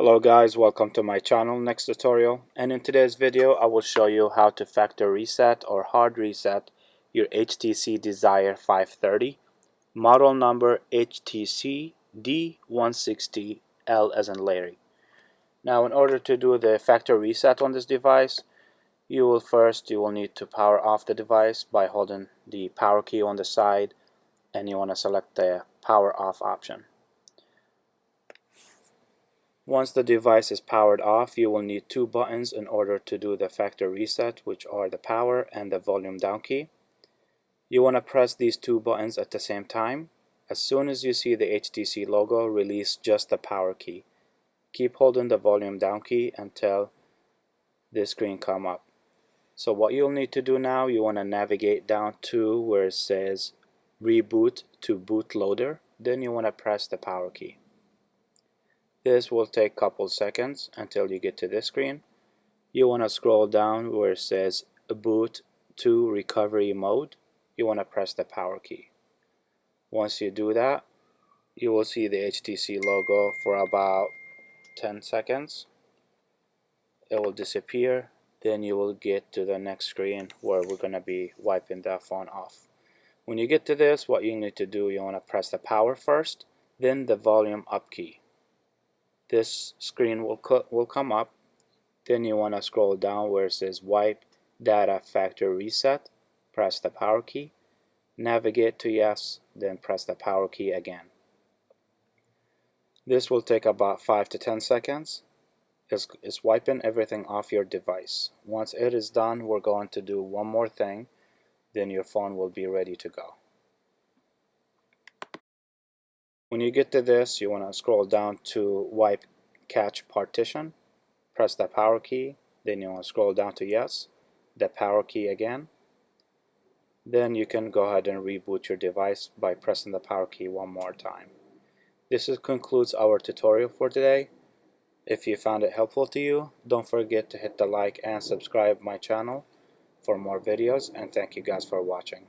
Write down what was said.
Hello guys, welcome to my channel NexTutorial, and in today's video I will show you how to factory reset or hard reset your HTC Desire 530, model number HTCD160L as in Larry. Now in order to do the factory reset on this device, you will need to power off the device by holding the power key on the side, and you want to select the power off option. Once the device is powered off, you will need two buttons in order to do the factory reset, which are the power and the volume down key. You want to press these two buttons at the same time. As soon as you see the HTC logo, release just the power key. Keep holding the volume down key until this screen comes up. So what you'll need to do now, you want to navigate down to where it says Reboot to Bootloader. Then you want to press the power key. This will take a couple seconds until you get to this screen. You want to scroll down where it says Boot to Recovery Mode. You want to press the power key. Once you do that, you will see the HTC logo for about 10 seconds. It will disappear. Then you will get to the next screen where we're going to be wiping that phone off. When you get to this, what you need to do, you want to press the power first, then the volume up key. This screen will come up. Then you want to scroll down where it says Wipe Data Factory Reset. Press the power key. Navigate to Yes, then press the power key again. This will take about 5 to 10 seconds. It's wiping everything off your device. Once it is done, we're going to do one more thing. Then your phone will be ready to go. When you get to this, you want to scroll down to Wipe Cache Partition. Press the power key. Then you want to scroll down to Yes, the power key again. Then you can go ahead and reboot your device by pressing the power key one more time. This concludes our tutorial for today. If you found it helpful to you, don't forget to hit the like and subscribe my channel for more videos, and thank you guys for watching.